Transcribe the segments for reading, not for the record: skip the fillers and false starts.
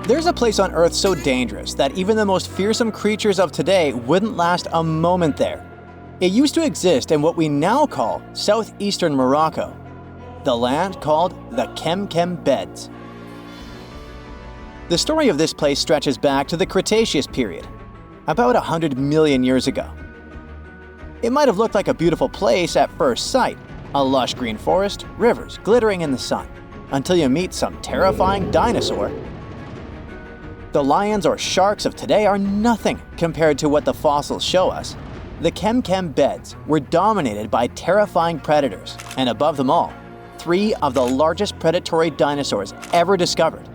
There's a place on Earth so dangerous that even the most fearsome creatures of today wouldn't last a moment there. It used to exist in what we now call southeastern Morocco, the land called the Kem Kem beds. The story of this place stretches back to the Cretaceous period, about 100 million years ago. It might have looked like a beautiful place at first sight, a lush green forest, rivers glittering in the sun, until you meet some terrifying dinosaur. The lions or sharks of today are nothing compared to what the fossils show us. The Kem Kem beds were dominated by terrifying predators, and above them all, 3 of the largest predatory dinosaurs ever discovered.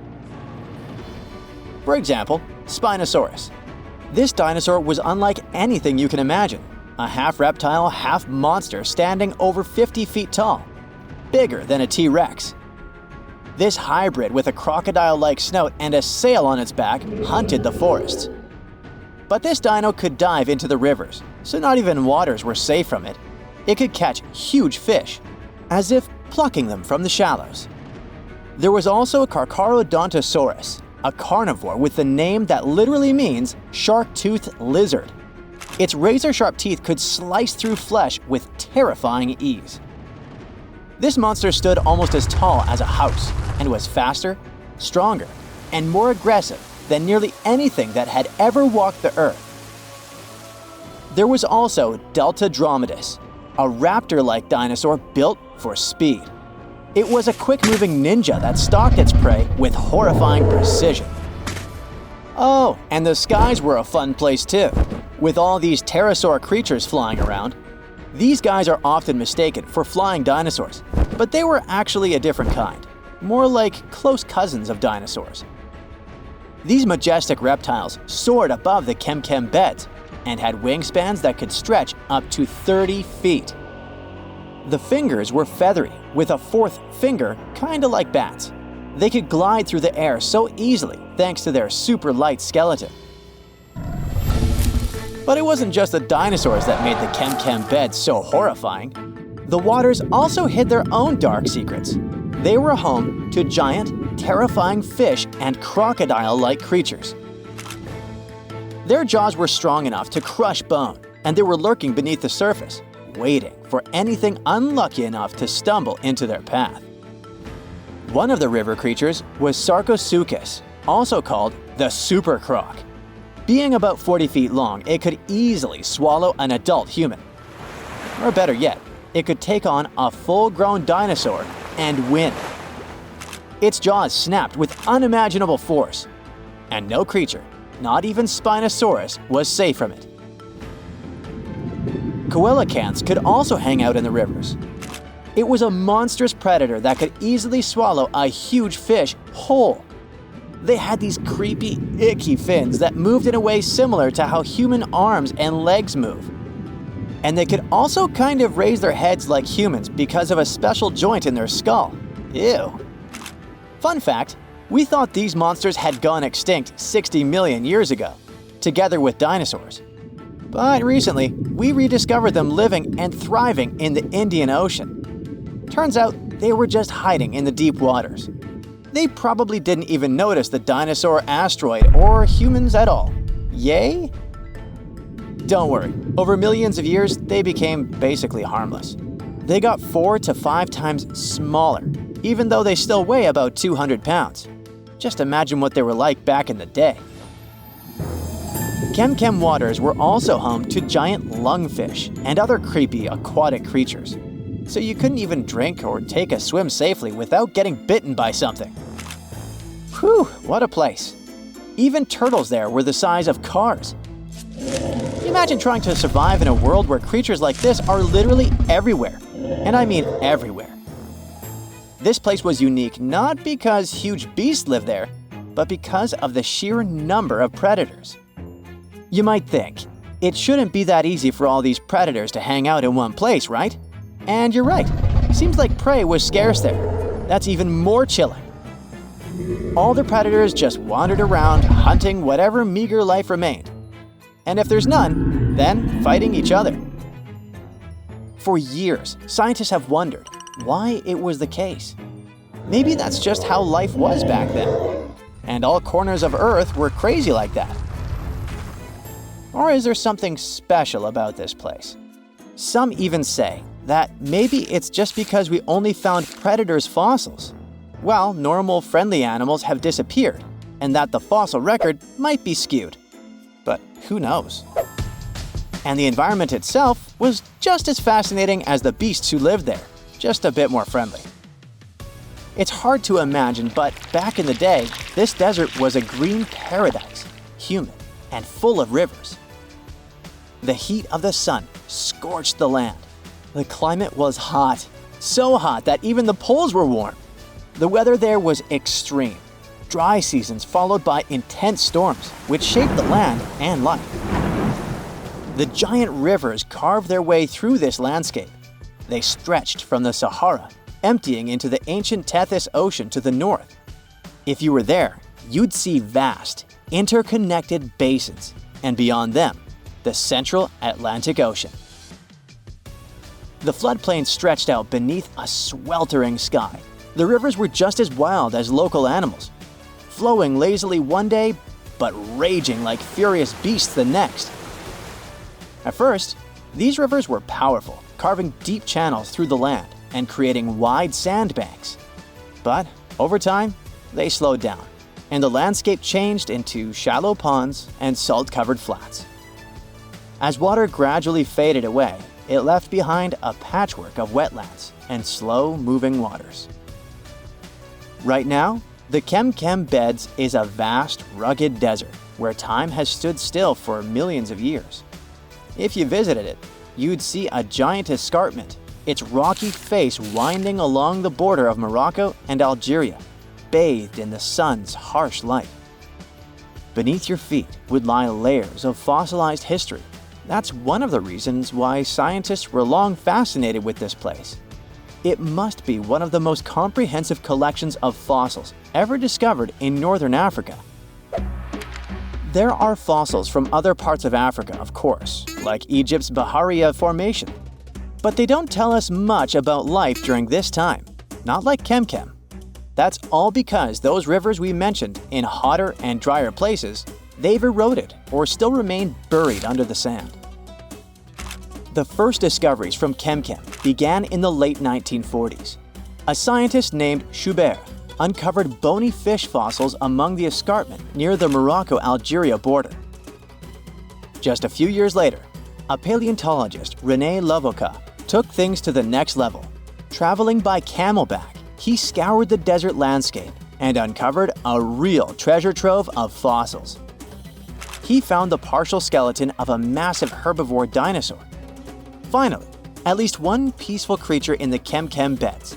For example, Spinosaurus. This dinosaur was unlike anything you can imagine. A half reptile, half monster standing over 50 feet tall, bigger than a T-Rex. This hybrid with a crocodile-like snout and a sail on its back hunted the forests. But this dino could dive into the rivers, so not even waters were safe from it. It could catch huge fish, as if plucking them from the shallows. There was also a Carcharodontosaurus, a carnivore with the name that literally means shark-toothed lizard. Its razor-sharp teeth could slice through flesh with terrifying ease. This monster stood almost as tall as a house and was faster, stronger, and more aggressive than nearly anything that had ever walked the earth. There was also Deltadromedus, a raptor-like dinosaur built for speed. It was a quick-moving ninja that stalked its prey with horrifying precision. Oh, and the skies were a fun place too, with all these pterosaur creatures flying around. These guys are often mistaken for flying dinosaurs, but they were actually a different kind, more like close cousins of dinosaurs. These majestic reptiles soared above the Kem Kem beds and had wingspans that could stretch up to 30 feet. The fingers were feathery, with a 4th finger kinda like bats. They could glide through the air so easily thanks to their super light skeleton. But it wasn't just the dinosaurs that made the Kem Kem beds so horrifying. The waters also hid their own dark secrets. They were home to giant, terrifying fish and crocodile-like creatures. Their jaws were strong enough to crush bone, and they were lurking beneath the surface, waiting for anything unlucky enough to stumble into their path. One of the river creatures was Sarcosuchus, also called the super croc. Being about 40 feet long, it could easily swallow an adult human. Or better yet, it could take on a full-grown dinosaur and win. Its jaws snapped with unimaginable force, and no creature, not even Spinosaurus, was safe from it. Coelacanths could also hang out in the rivers. It was a monstrous predator that could easily swallow a huge fish whole. They had these creepy, icky fins that moved in a way similar to how human arms and legs move. And they could also kind of raise their heads like humans because of a special joint in their skull. Ew. Fun fact, we thought these monsters had gone extinct 60 million years ago, together with dinosaurs. But recently, we rediscovered them living and thriving in the Indian Ocean. Turns out they were just hiding in the deep waters. They probably didn't even notice the dinosaur asteroid or humans at all. Yay? Don't worry, over millions of years, they became basically harmless. They got 4 to 5 times smaller, even though they still weigh about 200 pounds. Just imagine what they were like back in the day. Kem Kem waters were also home to giant lungfish and other creepy aquatic creatures. So you couldn't even drink or take a swim safely without getting bitten by something. Whew, what a place. Even turtles there were the size of cars. Imagine trying to survive in a world where creatures like this are literally everywhere. And I mean everywhere. This place was unique not because huge beasts lived there, but because of the sheer number of predators. You might think, it shouldn't be that easy for all these predators to hang out in one place, right? And you're right. Seems like prey was scarce there. That's even more chilling. All the predators just wandered around, hunting whatever meager life remained. And if there's none, then fighting each other. For years, scientists have wondered why it was the case. Maybe that's just how life was back then. and all corners of Earth were crazy like that. Or is there something special about this place? Some even say that maybe it's just because we only found predators' fossils, while normal friendly animals have disappeared, and that the fossil record might be skewed. But who knows? And the environment itself was just as fascinating as the beasts who lived there, just a bit more friendly. It's hard to imagine, but back in the day, this desert was a green paradise, humid and full of rivers. The heat of the sun scorched the land. The climate was hot, so hot that even the poles were warm. The weather there was extreme. Dry seasons followed by intense storms, which shaped the land and life. The giant rivers carved their way through this landscape. They stretched from the Sahara, emptying into the ancient Tethys Ocean to the north. If you were there, you'd see vast, interconnected basins, and beyond them, the central Atlantic Ocean. The floodplain stretched out beneath a sweltering sky. The rivers were just as wild as local animals, flowing lazily one day, but raging like furious beasts the next. At first, these rivers were powerful, carving deep channels through the land and creating wide sandbanks. But over time, they slowed down, and the landscape changed into shallow ponds and salt-covered flats. As water gradually faded away, it left behind a patchwork of wetlands and slow-moving waters. Right now, the Kem Kem beds is a vast, rugged desert where time has stood still for millions of years. If you visited it, you'd see a giant escarpment, its rocky face winding along the border of Morocco and Algeria, bathed in the sun's harsh light. Beneath your feet would lie layers of fossilized history. That's one of the reasons why scientists were long fascinated with this place. It must be one of the most comprehensive collections of fossils ever discovered in northern Africa. There are fossils from other parts of Africa, of course, like Egypt's Bahariya Formation. But they don't tell us much about life during this time, not like Kem Kem. That's all because those rivers we mentioned in hotter and drier places, they've eroded or still remain buried under the sand. The first discoveries from Kem Kem began in the late 1940s. A scientist named Schubert uncovered bony fish fossils among the escarpment near the Morocco-Algeria border. Just a few years later, a paleontologist, René Lavoca, took things to the next level. Traveling by camelback, he scoured the desert landscape and uncovered a real treasure trove of fossils. He found the partial skeleton of a massive herbivore dinosaur. Finally, at least one peaceful creature in the Kem Kem beds.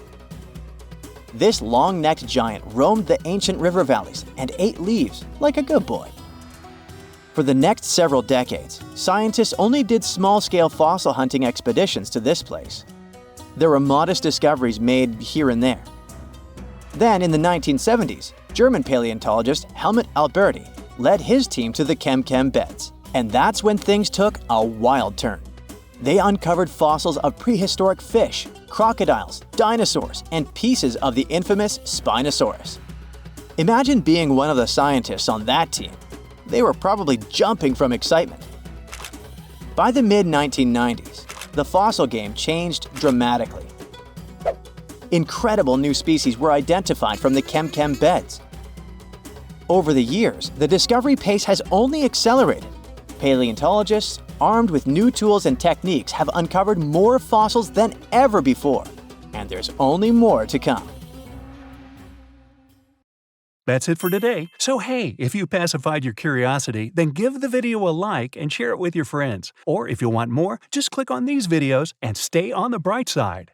This long-necked giant roamed the ancient river valleys and ate leaves like a good boy. For the next several decades, scientists only did small-scale fossil hunting expeditions to this place. There were modest discoveries made here and there. Then, in the 1970s, German paleontologist Helmut Alberti led his team to the Kem Kem beds, and that's when things took a wild turn. They uncovered fossils of prehistoric fish, crocodiles, dinosaurs, and pieces of the infamous Spinosaurus. Imagine being one of the scientists on that team. They were probably jumping from excitement. By the mid-1990s, the fossil game changed dramatically. Incredible new species were identified from the Kem Kem beds. Over the years, the discovery pace has only accelerated. Paleontologists, armed with new tools and techniques, have uncovered more fossils than ever before, and there's only more to come. That's it for today. So hey, if you pacified your curiosity, then give the video a like and share it with your friends. Or if you want more, just click on these videos and stay on the bright side.